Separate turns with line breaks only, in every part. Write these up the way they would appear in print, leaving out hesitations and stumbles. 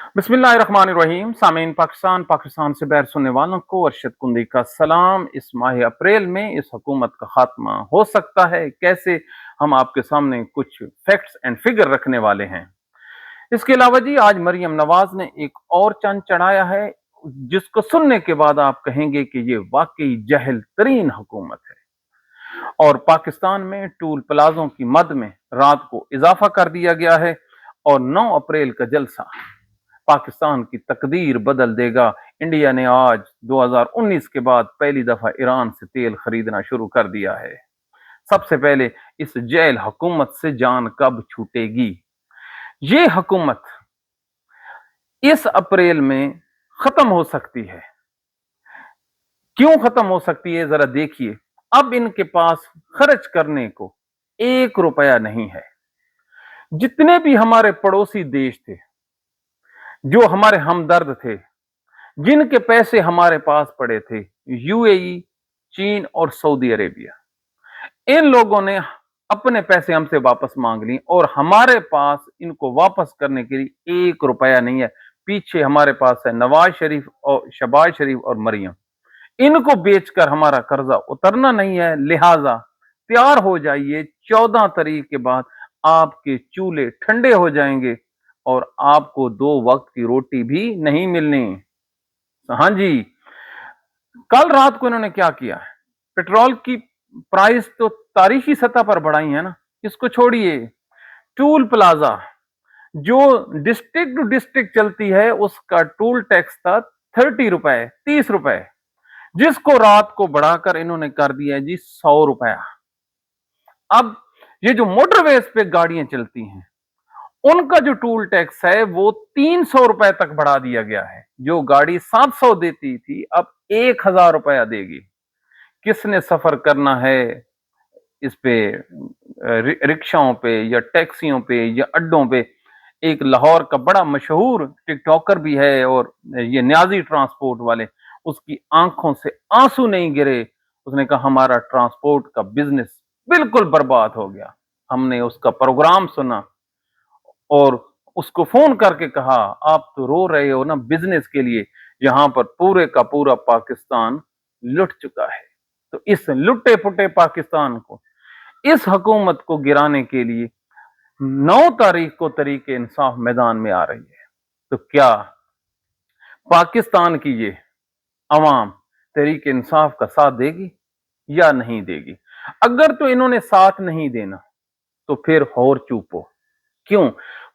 बिस्मिल्लाहिर्रहमानिर्रहीम। सामीन, पाकिस्तान से बहर सुनने वालों को अरशद कुंदी का सलाम। इस माह अप्रैल में इस हुकूमत का खात्मा हो सकता है, कैसे, हम आपके सामने कुछ फैक्ट्स एंड फिगर रखने वाले हैं। इसके अलावा जी, आज मरियम नवाज ने एक और चांद चढ़ाया है, जिसको सुनने के बाद आप कहेंगे कि ये वाकई जहल तरीन हुकूमत है। और पाकिस्तान में टूल प्लाजों की मद में रात को इजाफा कर दिया गया है और 9 अप्रैल का जलसा पाकिस्तान की तकदीर बदल देगा। इंडिया ने आज 2019 के बाद पहली दफा ईरान से तेल खरीदना शुरू कर दिया है। सबसे पहले, इस जेल हुकूमत से जान कब छूटेगी? ये हुकूमत इस अप्रैल में खत्म हो सकती है। क्यों खत्म हो सकती है, जरा देखिए। अब इनके पास खर्च करने को 1 रुपया नहीं है। जितने भी हमारे पड़ोसी देश थे, जो हमारे हमदर्द थे, जिनके पैसे हमारे पास पड़े थे, यूएई, चीन और सऊदी अरेबिया, इन लोगों ने अपने पैसे हमसे वापस मांग ली और हमारे पास इनको वापस करने के लिए 1 रुपया नहीं है। पीछे हमारे पास है नवाज शरीफ और शहबाज शरीफ और मरियम। इनको बेचकर हमारा कर्जा उतरना नहीं है, लिहाजा तैयार हो जाइए। 14 तारीख के बाद आपके चूल्हे ठंडे हो जाएंगे और आपको 2 वक्त की रोटी भी नहीं मिलनी। हाँ जी, कल रात को इन्होंने क्या किया है? पेट्रोल की प्राइस तो तारीखी सतह पर बढ़ाई है ना, इसको छोड़िए। टूल प्लाजा जो डिस्ट्रिक्ट टू डिस्ट्रिक्ट चलती है, उसका टूल टैक्स था 30 रुपए, 30 रुपए, जिसको रात को बढ़ाकर इन्होंने कर दिया है जी 100 रुपया। अब ये जो मोटरवेज पे गाड़ियां चलती हैं, उनका जो टूल टैक्स है वो 300 रुपए तक बढ़ा दिया गया है। जो गाड़ी 700 देती थी, अब 1000 रुपया देगी। किसने सफर करना है इस पे, रिक्शाओं पे या टैक्सियों पे या अड्डों पे? एक लाहौर का बड़ा मशहूर टिकटॉकर भी है और ये न्याजी ट्रांसपोर्ट वाले, उसकी आंखों से आंसू नहीं गिरे। उसने कहा हमारा ट्रांसपोर्ट का बिजनेस बिल्कुल बर्बाद हो गया। हमने उसका प्रोग्राम सुना और उसको फोन करके कहा, आप तो रो रहे हो ना बिजनेस के लिए, यहां पर पूरे का पूरा पाकिस्तान लुट चुका है। तो इस लुटे पुटे पाकिस्तान को, इस हुकूमत को गिराने के लिए 9 तारीख को तरीके इंसाफ मैदान में आ रही है। तो क्या पाकिस्तान की ये अवाम तरीके इंसाफ का साथ देगी या नहीं देगी? अगर तो इन्होंने साथ नहीं देना तो फिर और चुप हो। क्यों?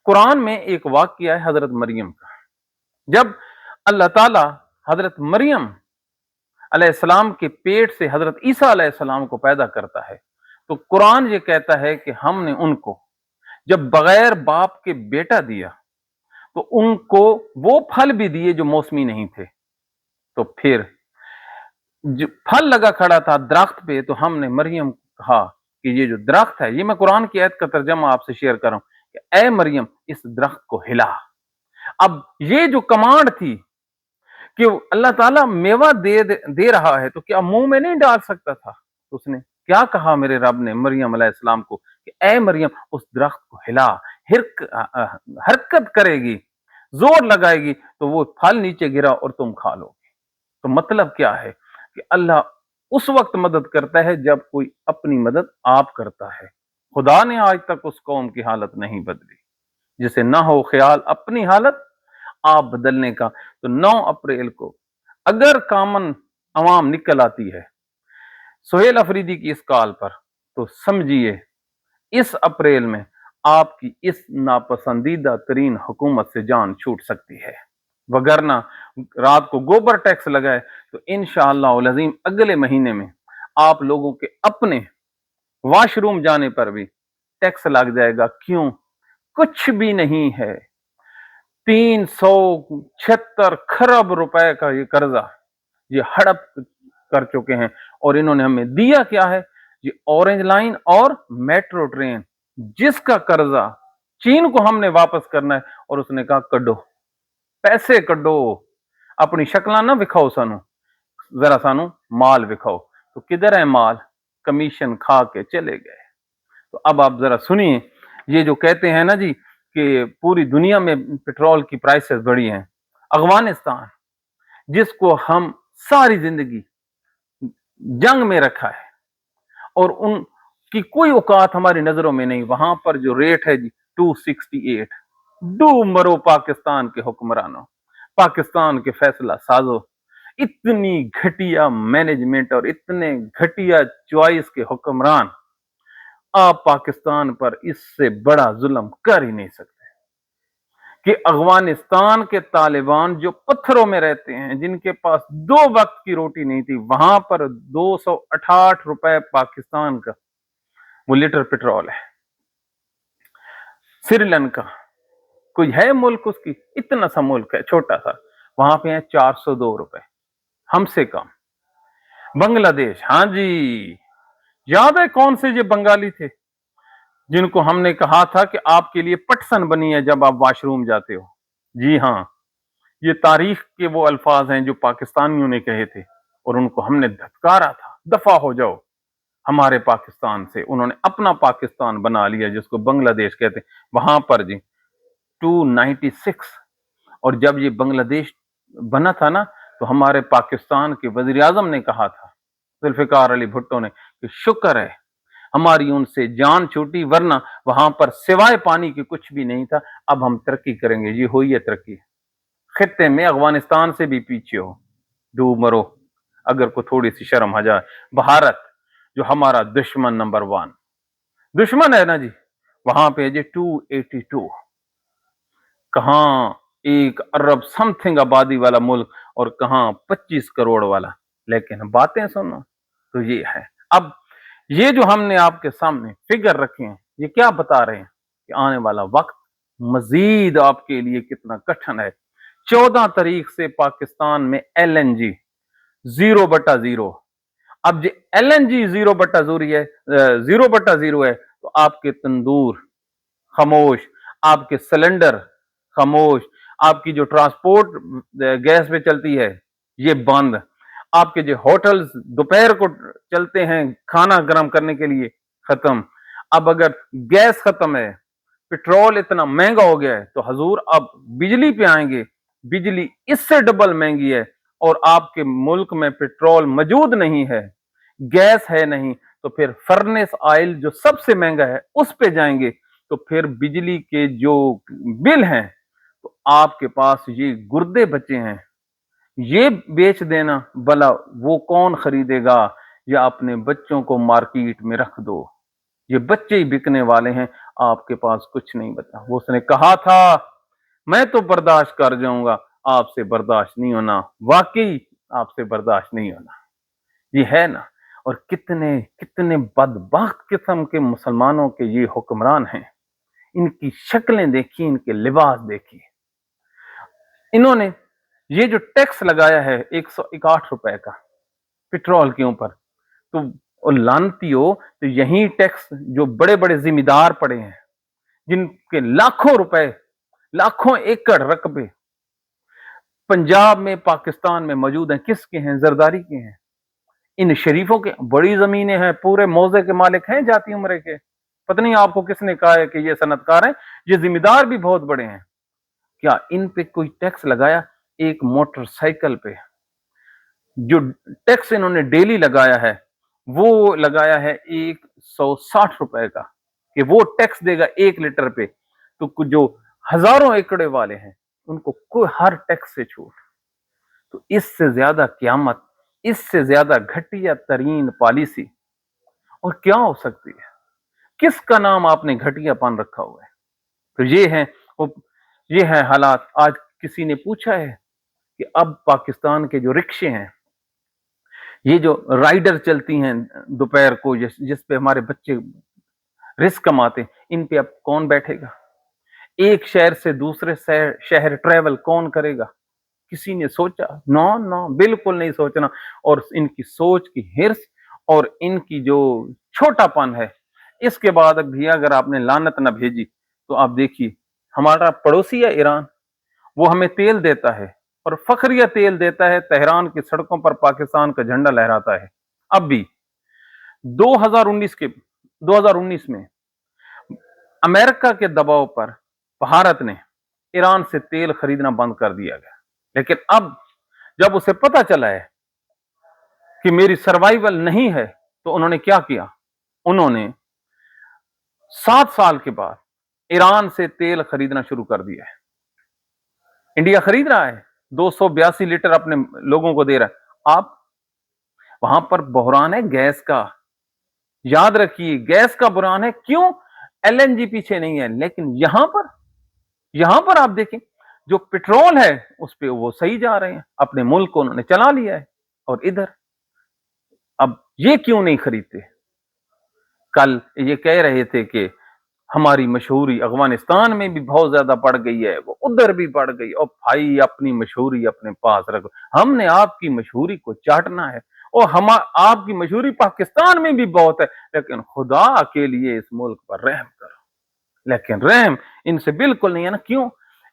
कुरान में एक वाकया है हजरत मरियम का। जब अल्लाह ताला हजरत मरियम अलैहिस्सलाम के पेट से हजरत ईसा अलैहिस्सलाम को पैदा करता है, तो कुरान ये कहता है कि हमने उनको जब बगैर बाप के बेटा दिया, तो उनको वो फल भी दिए जो मौसमी नहीं थे। तो फिर जो फल लगा खड़ा था दरख्त पे, तो हमने मरियम को कहा कि ये जो दरख्त है, ये मैं कुरान की आयत का तर्जमा आपसे शेयर कर रहा हूं कि ए मरियम, इस दरख्त को हिला। अब ये जो कमांड थी कि अल्लाह ताला मेवा दे रहा है, तो क्या मुंह में नहीं डाल सकता था? तो उसने क्या कहा मेरे रब ने मरियम अलैहिस्सलाम को कि ए मरियम, उस दरख्त को हिला, हरकत करेगी, जोर लगाएगी, तो वो फल नीचे गिरा और तुम खा लोगे। तो मतलब क्या है कि अल्लाह उस वक्त मदद करता है जब कोई अपनी मदद आप करता है। खुदा ने आज तक उस कौम की हालत नहीं बदली, जिसे ना हो ख्याल अपनी हालत आप बदलने का। तो 9 अप्रैल को अगर कामन अवाम निकल आती है सुहेल अफरीदी की इस कॉल पर, तो समझिए इस अप्रैल में आपकी इस नापसंदीदा तरीन हुकूमत से जान छूट सकती है। वगरना रात को गोबर टैक्स लगाए तो इंशाअल्लाह अज़ीम अगले महीने में आप लोगों के अपने वॉशरूम जाने पर भी टैक्स लग जाएगा। क्यों? कुछ भी नहीं है। 376 खरब रुपए का ये कर्जा ये हड़प कर चुके हैं। और इन्होंने हमें दिया क्या है? ये ऑरेंज लाइन और मेट्रो ट्रेन, जिसका कर्जा चीन को हमने वापस करना है। और उसने कहा कड्डो पैसे, कड्डो, अपनी शक्ल ना विखाओ, सानू जरा सानू माल विखाओ। तो किधर है माल? कमीशन खा के चले गए। तो अब आप जरा सुनिए, ये जो कहते हैं ना जी کہ پوری دنیا میں پیٹرول کی پرائسز بڑھی ہیں، افغانستان جس کو ہم ساری زندگی جنگ میں رکھا ہے اور ان کی کوئی اوقات ہماری نظروں میں نہیں، وہاں پر جو ریٹ ہے جی 268، ڈو مرو پاکستان کے حکمرانوں، پاکستان کے فیصلہ سازو، اتنی گھٹیا مینجمنٹ اور اتنے گھٹیا چوائس کے حکمران، آپ پاکستان پر اس سے بڑا ظلم کر ہی نہیں سکتے کہ افغانستان کے طالبان جو پتھروں میں رہتے ہیں، جن کے پاس 2 وقت کی روٹی نہیں تھی، وہاں پر 268 روپے پاکستان کا وہ لیٹر پیٹرول ہے۔ سری لنکا کوئی ہے ملک، اس کی اتنا سا ملک ہے چھوٹا سا، وہاں پہ ہیں 402 روپے، ہم سے کم۔ بنگلہ دیش، ہاں جی یاد ہے کون سے یہ بنگالی تھے جن کو ہم نے کہا تھا کہ آپ کے لیے پٹسن بنی ہے جب آپ واش روم جاتے ہو؟ جی ہاں، یہ تاریخ کے وہ الفاظ ہیں جو پاکستانیوں نے کہے تھے اور ان کو ہم نے دھتکارا تھا، دفع ہو جاؤ ہمارے پاکستان سے۔ انہوں نے اپنا پاکستان بنا لیا جس کو بنگلہ دیش کہتے ہیں، وہاں پر جی 296۔ اور جب یہ بنگلہ دیش بنا تھا نا تو ہمارے پاکستان کے وزیر اعظم نے کہا تھا، ذوالفقار علی بھٹو نے، کہ شکر ہے ہماری ان سے جان چھوٹی، ورنہ وہاں پر سوائے پانی کے کچھ بھی نہیں تھا، اب ہم ترقی کریں گے۔ یہ ہوئی ہے ترقی، خطے میں افغانستان سے بھی پیچھے ہو، ڈوب مرو اگر کو تھوڑی سی شرم آ جائے۔ بھارت جو ہمارا دشمن نمبر 1 دشمن ہے نا جی، وہاں پہ جی 282، کہاں 1 ارب سم تھنگ آبادی والا ملک اور کہاں 25 کروڑ والا، لیکن باتیں سنو تو یہ ہے۔ اب یہ جو ہم نے آپ کے سامنے فگر رکھے ہیں، یہ کیا بتا رہے ہیں کہ آنے والا وقت مزید آپ کے لیے کتنا کٹھن ہے۔ 14 تاریخ سے پاکستان میں ایل این جی 0/0۔ اب جو ایل این جی 0/0 ہے تو آپ کے تندور خاموش، آپ کے سلنڈر خاموش، آپ کی جو ٹرانسپورٹ گیس پہ چلتی ہے یہ بند، آپ کے جو ہوٹلز دوپہر کو چلتے ہیں کھانا گرم کرنے کے لیے ختم۔ اب اگر گیس ختم ہے، پیٹرول اتنا مہنگا ہو گیا ہے تو حضور اب بجلی پہ آئیں گے، بجلی اس سے ڈبل مہنگی ہے اور آپ کے ملک میں پیٹرول موجود نہیں ہے، گیس ہے نہیں، تو پھر فرنس آئل جو سب سے مہنگا ہے اس پہ جائیں گے تو پھر بجلی کے جو بل ہیں تو آپ کے پاس یہ گردے بچے ہیں، یہ بیچ دینا بلا وہ کون خریدے گا، یا اپنے بچوں کو مارکیٹ میں رکھ دو، یہ بچے ہی بکنے والے ہیں، آپ کے پاس کچھ نہیں بتا۔ وہ اس نے کہا تھا میں تو برداشت کر جاؤں گا، آپ سے برداشت نہیں ہونا، واقعی آپ سے برداشت نہیں ہونا، یہ ہے نا۔ اور کتنے کتنے بدبخت قسم کے مسلمانوں کے یہ حکمران ہیں، ان کی شکلیں دیکھیں، ان کے لباس دیکھیں۔ انہوں نے یہ جو ٹیکس لگایا ہے 161 روپے کا پیٹرول کے اوپر، تو لانتی ہو تو یہی ٹیکس جو بڑے بڑے ذمہ دار پڑے ہیں، جن کے لاکھوں روپے، لاکھوں ایکڑ رقبے پنجاب میں پاکستان میں موجود ہیں، کس کے ہیں؟ زرداری کے ہیں، ان شریفوں کے بڑی زمینیں ہیں، پورے موضع کے مالک ہیں جاتی عمرے کے۔ پتہ نہیں آپ کو کس نے کہا ہے کہ یہ صنعت کار ہیں، یہ ذمہ دار بھی بہت بڑے ہیں۔ کیا ان پہ کوئی ٹیکس لگایا؟ ایک موٹر سائیکل پہ جو ٹیکس انہوں نے ڈیلی لگایا ہے وہ لگایا ہے 160 روپے کا، کہ وہ ٹیکس دے گا 1 لیٹر پہ، تو جو ہزاروں ایکڑے والے ہیں ان کو کوئی ہر ٹیکس سے چھوٹ۔ تو اس سے زیادہ قیامت، اس سے زیادہ گھٹیا ترین پالیسی اور کیا ہو سکتی ہے؟ کس کا نام آپ نے گھٹیا پان رکھا ہوا ہے؟ تو یہ ہے حالات۔ آج کسی نے پوچھا ہے کہ اب پاکستان کے جو رکشے ہیں، یہ جو رائڈر چلتی ہیں دوپہر کو، جس پہ ہمارے بچے رزق کماتے ہیں، ان پہ اب کون بیٹھے گا؟ ایک شہر سے دوسرے شہر ٹریول کون کرے گا؟ کسی نے سوچا؟ نو بالکل نہیں سوچنا۔ اور ان کی سوچ کی ہرس اور ان کی جو چھوٹا پن ہے، اس کے بعد بھی اگر آپ نے لعنت نہ بھیجی تو آپ دیکھیے ہمارا پڑوسی ہے ایران، وہ ہمیں تیل دیتا ہے اور فخریہ تیل دیتا ہے، تہران کی سڑکوں پر پاکستان کا جھنڈا لہراتا ہے۔ اب بھی 2019 میں امریکہ کے دباؤ پر भारत ने ईरान से तेल खरीदना बंद कर दिया गया, लेकिन अब जब उसे पता चला है कि मेरी सर्वाइवल नहीं है, तो उन्होंने क्या किया, उन्होंने 7 साल के बाद ईरान से तेल खरीदना शुरू कर दिया है। इंडिया खरीद रहा है, 282 लीटर अपने लोगों को दे रहा है। आप वहां पर बहरान है गैस का, याद रखिए गैस का बहरान है। क्यों? एलएनजी पीछे नहीं है, लेकिन यहां पर आप देखें जो पेट्रोल है उस पे वो सही जा रहे हैं, अपने मुल्क को उन्होंने चला लिया है। और इधर अब ये क्यों नहीं खरीदते? कल ये कह रहे थे कि हमारी मशहूरी अफगानिस्तान में भी बहुत ज्यादा बढ़ गई है, वो उधर भी बढ़ गई। और भाई अपनी मशहूरी अपने पास रखो, हमने आपकी मशहूरी को चाटना है, और हम आपकी मशहूरी पाकिस्तान में भी बहुत है, लेकिन खुदा के लिए इस मुल्क पर रहम करो। लेकिन रहम इनसे बिल्कुल नहीं है ना। क्यों?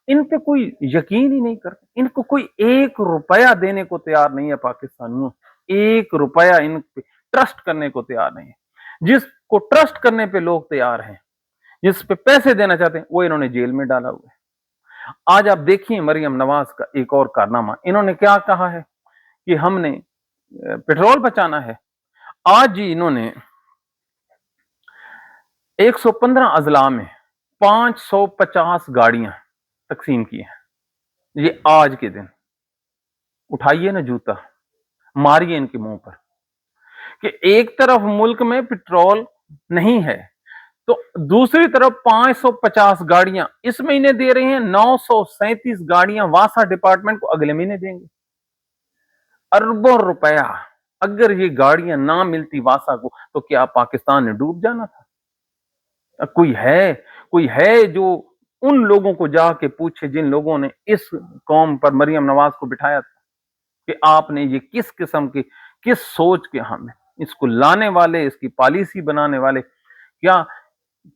इन पे कोई यकीन ही नहीं करते, इनको कोई 1 रुपया देने को तैयार नहीं है। पाकिस्तानियों 1 रुपया इन पे ट्रस्ट करने को तैयार नहीं है। जिसको ट्रस्ट करने पे लोग तैयार हैं, जिस पे पैसे देना चाहते हैं, वो इन्होंने जेल में डाला हुआ है। आज आप देखिए मरियम नवाज का एक और कारनामा, इन्होंने क्या कहा है कि हमने पेट्रोल बचाना है। आज ही इन्होंने 115 अजला में 550 गाड़ियां तकसीम की हैं। ये आज के दिन उठाइए ना जूता, मारिए इनके मुंह पर कि एक तरफ मुल्क में पेट्रोल नहीं है, तो दूसरी तरफ 550 गाड़ियां इस महीने दे रहे हैं, 937 गाड़ियां वासा डिपार्टमेंट को अगले महीने देंगे। अरबों रुपया। अगर ये गाड़ियां ना मिलती वासा को, तो क्या पाकिस्तान ने डूब जाना था? कोई है जो उन लोगों को जाके पूछे जिन लोगों ने इस कौम पर मरियम नवाज को बिठाया था, कि आपने ये किस किस्म की, किस सोच के हमें इसको लाने वाले, इसकी पॉलिसी बनाने वाले, क्या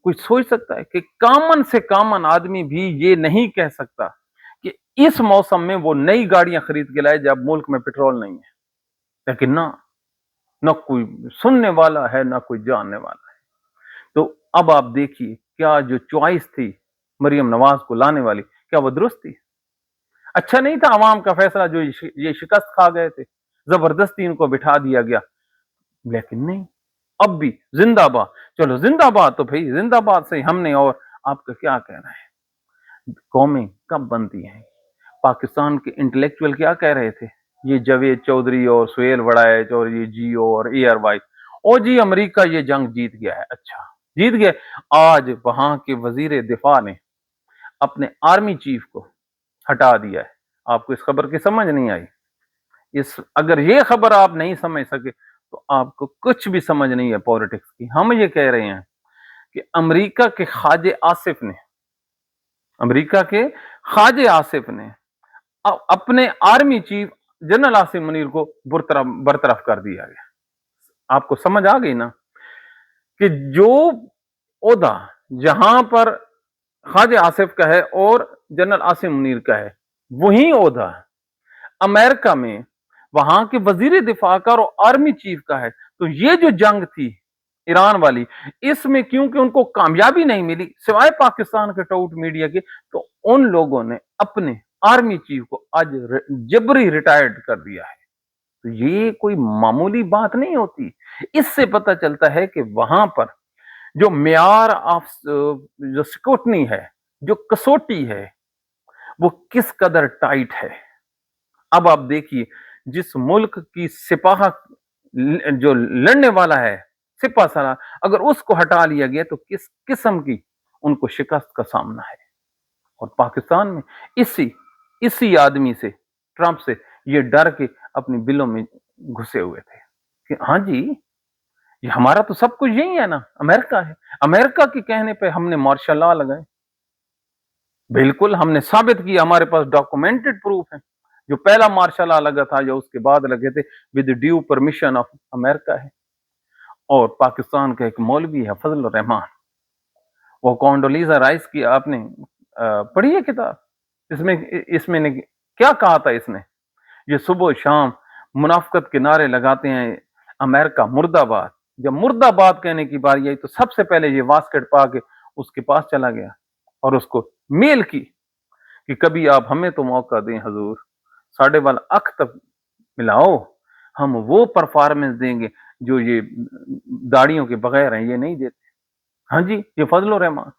कोई सोच सकता है कि कॉमन से कॉमन आदमी भी ये नहीं कह सकता कि इस मौसम में वो नई गाड़ियां खरीद के लाए जब मुल्क में पेट्रोल नहीं है? लेकिन ना कोई सुनने वाला है, ना कोई जानने वाला है। तो अब आप देखिए, क्या जो चॉइस थी मरियम नवाज को लाने वाली, क्या वो दुरुस्त थी? अच्छा नहीं था अवाम का फैसला जो ये शिकस्त खा गए थे, जबरदस्ती इनको बिठा दिया गया? लेकिन नहीं, अब भी जिंदाबाद। चलो जिंदाबाद, तो भाई जिंदाबाद से हमने, और आपका क्या कहना है? कौमें कब बनती हैं? पाकिस्तान के इंटेलेक्चुअल क्या कह रहे थे, ये जावेद चौधरी और सुहेल वड़ाइच और ये जियो और एयर वाइस, ओ जी अमेरिका ये जंग जीत गया है। अच्छा जीत गया। आज वहां के वजीर दिफा ने अपने आर्मी चीफ को हटा दिया है। आपको इस खबर की समझ नहीं आई? अगर ये खबर आप नहीं समझ सके, तो आपको कुछ भी समझ नहीं है पॉलिटिक्स की। हम ये कह रहे हैं कि अमेरिका के ख्वाजे आसिफ ने अपने army chief general Asim Munir को बरतरफ कर दिया गया। आपको समझ आ गई ना कि जो ओहदा जहां पर ख्वाजे आसिफ का है और जनरल आसिम मुनीर का है, वही ओहदा अमेरिका में वहां के वजीर दिफा का और आर्मी चीफ का है। तो ये जो जंग थी ईरान वाली, इसमें क्योंकि उनको कामयाबी नहीं मिली सिवाय पाकिस्तान के टाउट मीडिया के, तो उन लोगों ने अपने आर्मी चीफ को आज जबरी रिटायर्ड कर दिया है। तो ये कोई मामूली बात नहीं होती। इससे पता चलता है कि वहां पर जो मेयार ऑफ जो स्क्रूटनी है, जो कसौटी है, वो किस कदर टाइट है। अब आप देखिए, जिस मुल्क की सिपाह जो लड़ने वाला है, सिपा सालार, अगर उसको हटा लिया गया तो किस किस्म की उनको शिकस्त का सामना है। और पाकिस्तान में इसी आदमी से, ट्रंप से, ये डर के अपनी बिलों में घुसे हुए थे कि हाँ जी, ये हमारा तो सब कुछ यही है ना, अमेरिका है। अमेरिका के कहने पे हमने मार्शल लॉ लगाए। बिल्कुल हमने साबित किया, हमारे पास डॉक्यूमेंटेड प्रूफ है। जो पहला मार्शल लॉ लगा था, जो उसके बाद लगे थे, with due permission of America है। और पाकिस्तान का एक मौलवी है फजल रहमान, वो कॉन्डोलीजा राइस की आपने पढ़ी है किताब? इसमें ने क्या कहा था इसने? ये सुबह शाम मुनाफकत के नारे लगाते हैं, अमेरिका मुर्दाबाद। जब मुर्दाबाद कहने की बारी आई, तो सबसे पहले ये वास्केट पा के उसके पास चला गया और उसको میل کی کہ کبھی آپ ہمیں تو موقع دیں حضور، ساڑھے وال اکھ تک ملاؤ، ہم وہ پرفارمنس دیں گے جو یہ داڑیوں کے بغیر ہیں یہ نہیں دیتے۔ ہاں جی، یہ فضل و رحمان۔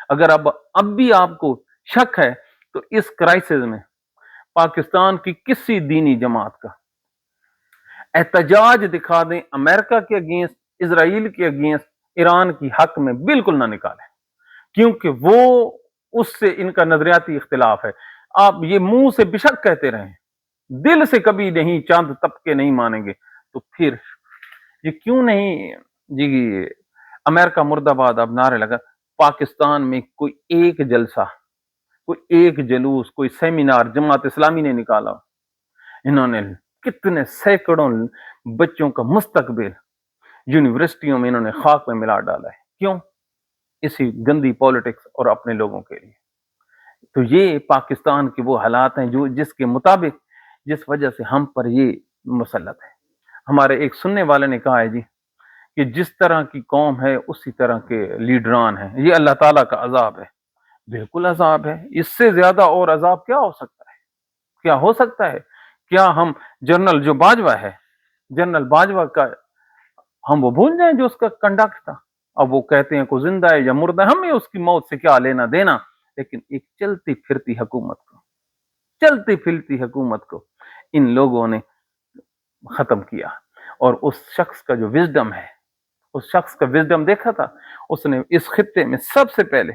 اگر اب بھی آپ کو شک ہے تو اس کرائسس میں پاکستان کی کسی دینی جماعت کا احتجاج دکھا دیں امریکہ کے اگینسٹ، اسرائیل کے اگینسٹ، ایران کی حق میں بالکل نہ نکالیں، کیونکہ وہ اس سے ان کا نظریاتی اختلاف ہے۔ آپ یہ منہ سے بشک کہتے رہیں، دل سے کبھی نہیں، چاند طبقے نہیں مانیں گے، تو پھر یہ کیوں نہیں جی امریکہ مرد آباد اب نعرے لگا؟ پاکستان میں کوئی ایک جلسہ، کوئی ایک جلوس، کوئی سیمینار جماعت اسلامی نے نکالا؟ انہوں نے کتنے سینکڑوں بچوں کا مستقبل یونیورسٹیوں میں انہوں نے خاک میں ملا ڈالا ہے، کیوں؟ اسی گندی پالیٹکس اور اپنے لوگوں کے لیے۔ تو یہ پاکستان کے وہ حالات ہیں جو جس کے مطابق، جس وجہ سے ہم پر یہ مسلط ہے۔ ہمارے ایک سننے والے نے کہا ہے جی کہ جس طرح کی قوم ہے اسی طرح کے لیڈران ہیں، یہ اللہ تعالیٰ کا عذاب ہے۔ بالکل عذاب ہے، اس سے زیادہ اور عذاب کیا ہو سکتا ہے؟ کیا ہو سکتا ہے؟ کیا ہم جنرل جو باجوہ ہے، جنرل باجوہ کا ہم وہ بھول جائیں جو اس کا کنڈکٹ تھا؟ اب وہ کہتے ہیں کو زندہ ہے یا مردہ، ہمیں اس کی موت سے کیا لینا دینا، لیکن ایک چلتی پھرتی حکومت کو، چلتی پھرتی حکومت کو ان لوگوں نے ختم کیا۔ اور اس شخص کا جو وزڈم ہے، اس شخص کا وزڈم دیکھا تھا، اس نے اس خطے میں سب سے پہلے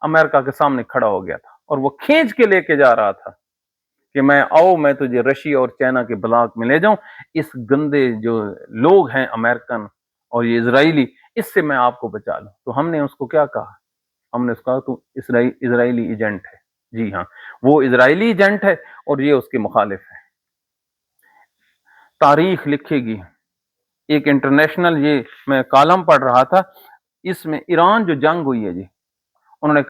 امریکہ کے سامنے کھڑا ہو گیا تھا اور وہ کھینچ کے لے کے جا رہا تھا کہ میں تجھے رشیا اور چائنا کے بلاک میں لے جاؤں، اس گندے جو لوگ ہیں امریکن اور یہ اسرائیلی، اس سے میں آپ کو بچا لوں۔ تو ہم نے اس کو کیا کہا؟ ہم نے اس کو کہا تو اسرائیلی ایجنٹ ہے۔ جی ہاں، وہ اسرائیلی ایجنٹ ہے اور یہ اس کے مخالف ہے۔ تاریخ لکھے گی ایک انٹرنیشنل، یہ میں کالم پڑھ رہا تھا، اس میں ایران جو جنگ ہوئی ہے جی، انہوں نے